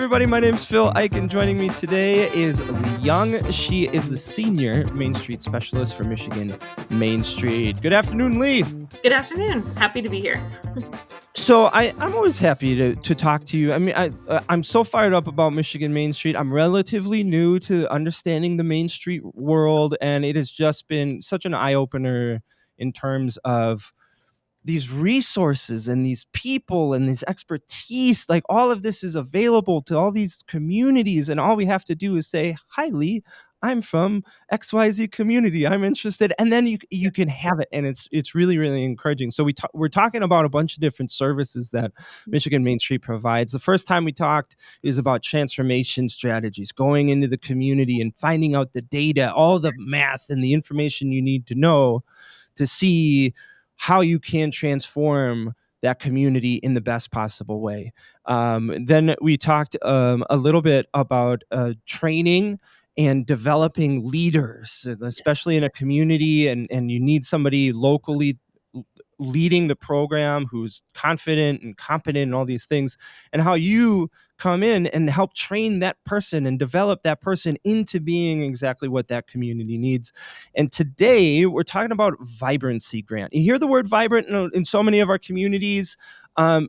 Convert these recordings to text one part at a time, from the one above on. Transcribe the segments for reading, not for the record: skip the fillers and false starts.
everybody. My name's Phil Ike, and joining me today is Leigh Young. She is the Senior Main Street Specialist for Michigan Main Street. Good afternoon, Leigh. Good afternoon. Happy to be here. So I'm always happy to talk to you. I mean, I'm so fired up about Michigan Main Street. I'm relatively new to understanding the Main Street world, and it has just been such an eye-opener in terms of these resources and these people and this expertise. Like, all of this is available to all these communities, and all we have to do is say, "Hi, Leigh, I'm from XYZ community. I'm interested," and then you can have it, and it's really, really encouraging. So we're talking about a bunch of different services that Michigan Main Street provides. The first time we talked is about transformation strategies, going into the community and finding out the data, all the math and the information you need to know to see how you can transform that community in the best possible way. Then we talked a little bit about training and developing leaders, especially in a community, and you need somebody locally leading the program who's confident and competent and all these things, and how you come in and help train that person and develop that person into being exactly what that community needs. And today we're talking about Vibrancy Grant. You hear the word vibrant in so many of our communities.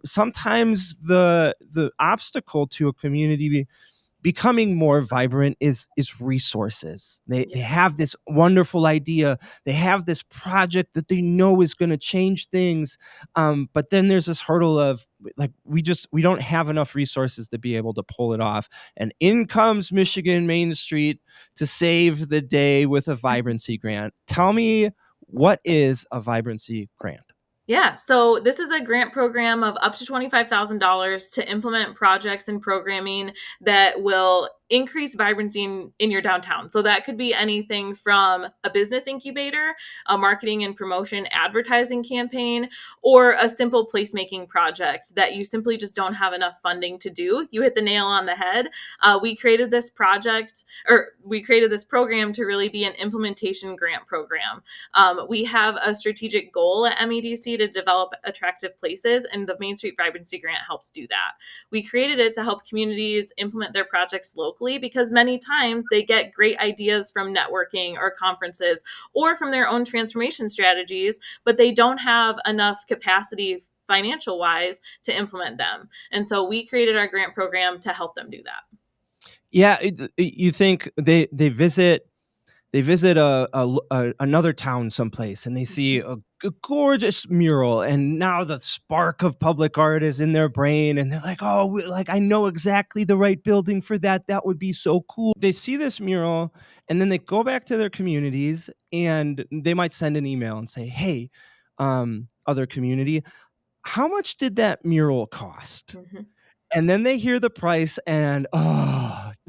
Sometimes the obstacle to a community becoming more vibrant is resources. They have this wonderful idea. They have this project that they know is going to change things. But then there's this hurdle of, like, we don't have enough resources to be able to pull it off. And in comes Michigan Main Street to save the day with a Vibrancy Grant. Tell me, what is a Vibrancy Grant? Yeah, so this is a grant program of up to $25,000 to implement projects and programming that will increase vibrancy in your downtown. So that could be anything from a business incubator, a marketing and promotion advertising campaign, or a simple placemaking project that you simply just don't have enough funding to do. You hit the nail on the head. We created this program to really be an implementation grant program. We have a strategic goal at MEDC to develop attractive places, and the Main Street Vibrancy Grant helps do that. We created it to help communities implement their projects locally, because many times they get great ideas from networking or conferences or from their own transformation strategies, but they don't have enough capacity financial wise to implement them. And so we created our grant program to help them do that. Yeah, you think they visit another town someplace, and they see a gorgeous mural, and now the spark of public art is in their brain, and they're like, "Oh, like, I know exactly the right building for that. That would be so cool." They see this mural, and then they go back to their communities, and they might send an email and say, "Hey, other community, how much did that mural cost?" Mm-hmm. And then they hear the price, and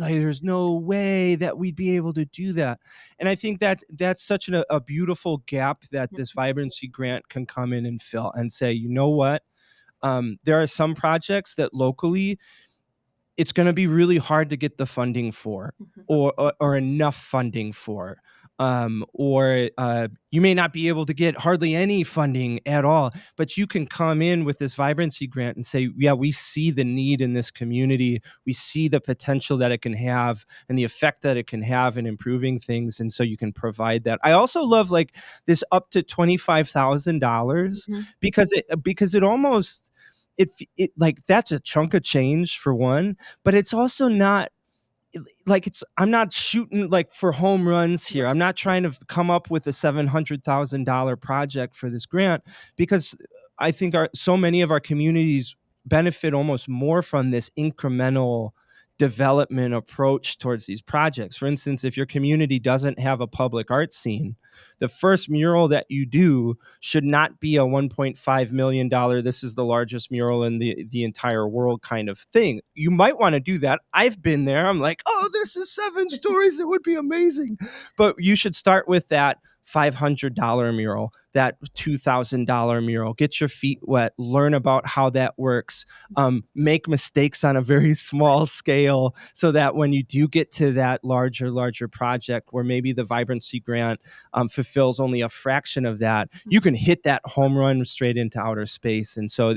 like, there's no way that we'd be able to do that. And I think that's such a beautiful gap that this Vibrancy Grant can come in and fill, and say, you know what? There are some projects that locally it's going to be really hard to get the funding for, or enough funding for. Or you may not be able to get hardly any funding at all, but you can come in with this Vibrancy Grant and say, yeah, we see the need in this community. We see the potential that it can have and the effect that it can have in improving things. And so you can provide that. I also love, like, this up to $25,000, because it almost, it like, that's a chunk of change for one, but it's also not like, I'm not shooting like for home runs here. I'm not trying to come up with a $700,000 project for this grant, because I think so many of our communities benefit almost more from this incremental development approach towards these projects. For instance, if your community doesn't have a public art scene, the first mural that you do should not be a $1.5 million, this is the largest mural in the entire world kind of thing. You might want to do that. I've been there. I'm like, oh, this is 7 stories. It would be amazing. But you should start with that $500 mural that $2,000 mural. Get your feet wet, learn about how that works, make mistakes on a very small scale, so that when you do get to that larger project where maybe the Vibrancy Grant fulfills only a fraction of that, you can hit that home run straight into outer space. And so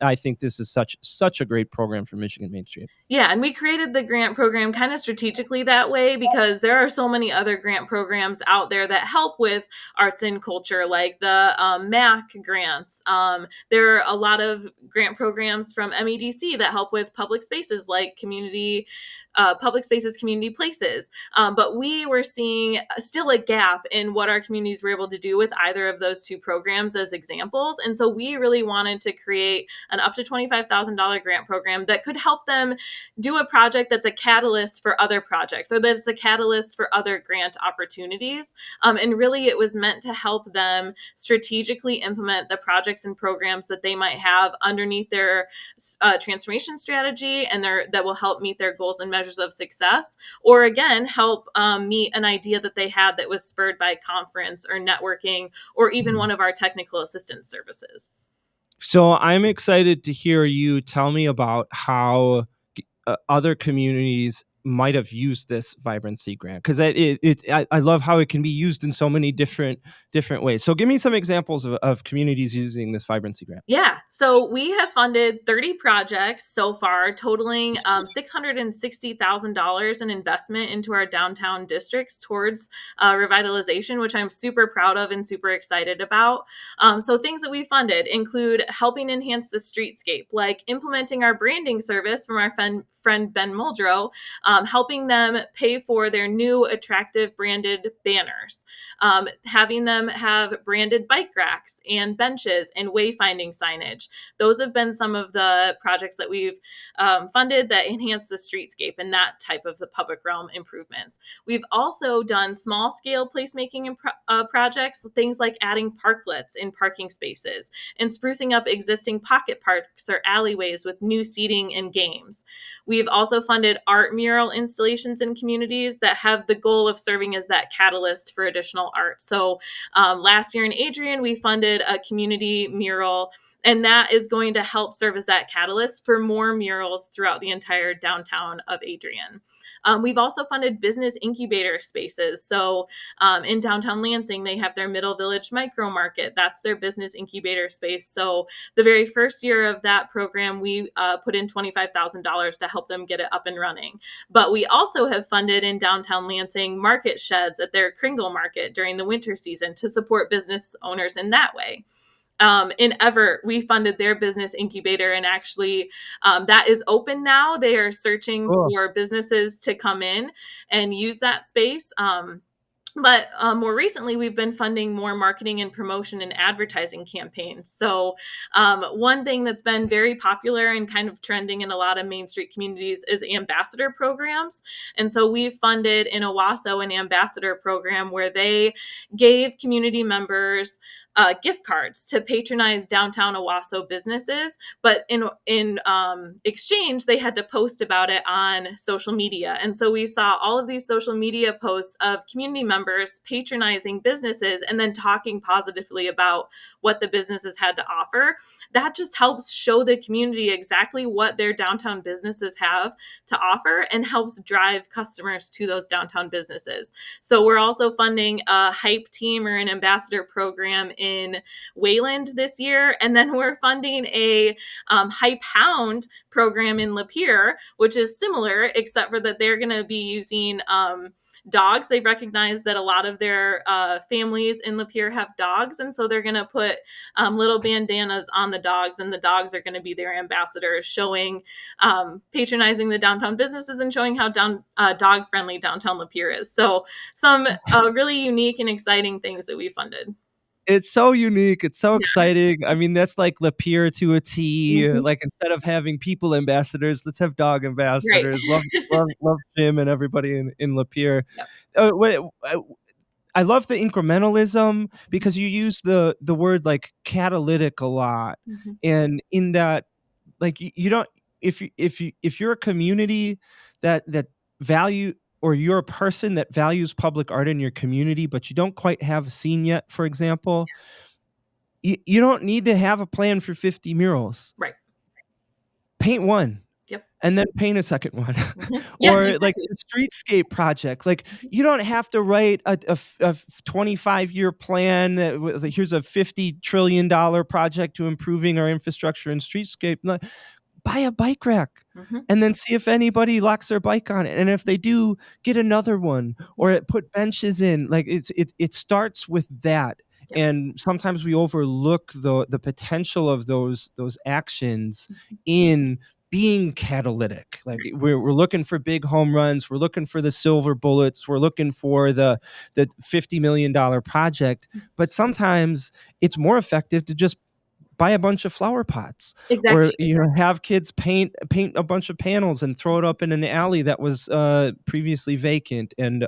I think this is such a great program for Michigan Main Street. Yeah, and we created the grant program kind of strategically that way because there are so many other grant programs out there that help with arts and culture, like the MAC grants. There are a lot of grant programs from MEDC that help with public spaces, like public spaces, community places. But we were seeing still a gap in what our communities were able to do with either of those two programs as examples. And so we really wanted to create an up to $25,000 grant program that could help them do a project that's a catalyst for other projects, or that's a catalyst for other grant opportunities. And really, it was meant to help them strategically implement the projects and programs that they might have underneath their transformation strategy, and that will help meet their goals and measures of success, or again, help meet an idea that they had that was spurred by conference or networking, or even one of our technical assistance services. So I'm excited to hear you tell me about how other communities might have used this Vibrancy Grant, because I love how it can be used in so many different ways. So give me some examples of communities using this Vibrancy Grant. Yeah, so we have funded 30 projects so far, totaling $660,000 in investment into our downtown districts towards revitalization, which I'm super proud of and super excited about. So things that we funded include helping enhance the streetscape, like implementing our branding service from our friend Ben Muldrow, helping them pay for their new attractive branded banners, having them have branded bike racks and benches and wayfinding signage. Those have been some of the projects that we've funded that enhance the streetscape and that type of the public realm improvements. We've also done small scale placemaking projects, things like adding parklets in parking spaces and sprucing up existing pocket parks or alleyways with new seating and games. We've also funded art mural installations in communities that have the goal of serving as that catalyst for additional art. So last year in Adrian, we funded a community mural, and that is going to help serve as that catalyst for more murals throughout the entire downtown of Adrian. We've also funded business incubator spaces. So in downtown Lansing, they have their Middle Village Micro Market. That's their business incubator space. So the very first year of that program, we put in $25,000 to help them get it up and running. But we also have funded in downtown Lansing market sheds at their Kringle Market during the winter season to support business owners in that way. In Everett, we funded their business incubator, and actually that is open now. They are searching for businesses to come in and use that space. But more recently, we've been funding more marketing and promotion and advertising campaigns. So one thing that's been very popular and kind of trending in a lot of Main Street communities is ambassador programs. And so we've funded in Owasso an ambassador program where they gave community members gift cards to patronize downtown Owasso businesses, but in exchange, they had to post about it on social media. And so we saw all of these social media posts of community members patronizing businesses and then talking positively about what the businesses had to offer. That just helps show the community exactly what their downtown businesses have to offer and helps drive customers to those downtown businesses. So we're also funding a hype team or an ambassador program in Wayland this year. And then we're funding a Hype Hound program in Lapeer, which is similar, except for that they're going to be using dogs. They recognize that a lot of their families in Lapeer have dogs. And so they're going to put little bandanas on the dogs, and the dogs are going to be their ambassadors, showing, patronizing the downtown businesses and showing how dog friendly downtown Lapeer is. So some really unique and exciting things that we funded. It's so unique. It's so Yeah. exciting. I mean, that's like Lapeer to a T. Mhm. Like, instead of having people ambassadors, let's have dog Right. ambassadors. Love Jim and everybody in Lapeer. Yep. Wait, I love the incrementalism, because you use the word like catalytic a lot, Mhm. and in that, like, you don't, if you're a community that value, or you're a person that values public art in your community, but you don't quite have a scene yet, for example, you don't need to have a plan for 50 murals. Right. Paint one. Yep. And then paint a second one. Yeah, Or like exactly. a streetscape project. Like, you don't have to write a 25-year plan that here's a $50 trillion project to improving our infrastructure and streetscape. Buy a bike rack and then see if anybody locks their bike on it. And if they do, get another one or put benches in. Like, it starts with that. Yep. And sometimes we overlook the potential of those actions in being catalytic. Like, we're looking for big home runs, we're looking for the silver bullets, we're looking for the $50 million project. But sometimes it's more effective to just buy a bunch of flower pots, or Exactly. have kids paint a bunch of panels and throw it up in an alley that was previously vacant. And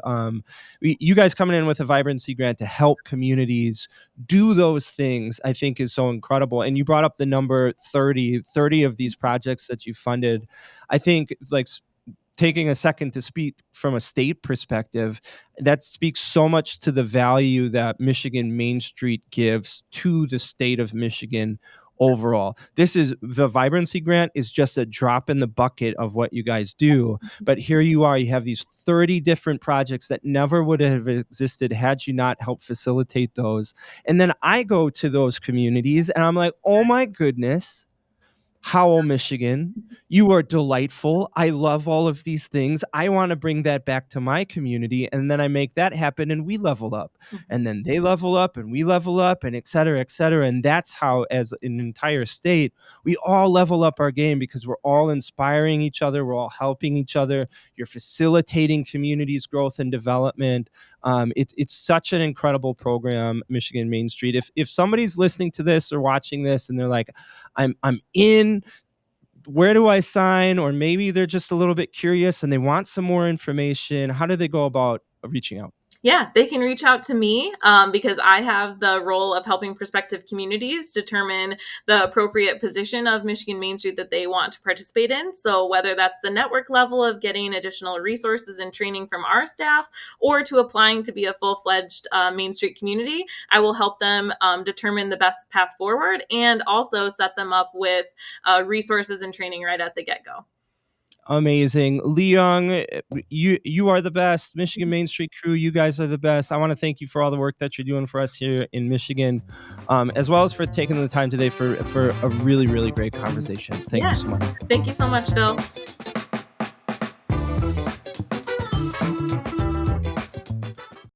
you guys coming in with a Vibrancy Grant to help communities do those things, I think, is so incredible. And you brought up the number 30 of these projects that you funded. I think, like, taking a second to speak from a state perspective, that speaks so much to the value that Michigan Main Street gives to the state of Michigan overall. The Vibrancy Grant is just a drop in the bucket of what you guys do. But here you are, you have these 30 different projects that never would have existed had you not helped facilitate those. And then I go to those communities and I'm like, oh my goodness, Howell, Michigan, you are delightful. I love all of these things. I want to bring that back to my community. And then I make that happen and we level up. And then they level up and we level up, and et cetera, et cetera. And that's how, as an entire state, we all level up our game, because we're all inspiring each other. We're all helping each other. You're facilitating communities' growth and development. It's such an incredible program, Michigan Main Street. If somebody's listening to this or watching this and they're like, I'm in, where do I sign? Or maybe they're just a little bit curious and they want some more information, how do they go about reaching out? Yeah, they can reach out to me because I have the role of helping prospective communities determine the appropriate position of Michigan Main Street that they want to participate in. So whether that's the network level of getting additional resources and training from our staff, or to applying to be a full-fledged Main Street community, I will help them determine the best path forward, and also set them up with resources and training right at the get-go. Amazing. Leigh Young, you are the best. Michigan Main Street crew, you guys are the best. I want to thank you for all the work that you're doing for us here in Michigan, as well as for taking the time today for a really, really great conversation. Thank you so much. Thank you so much, Phil.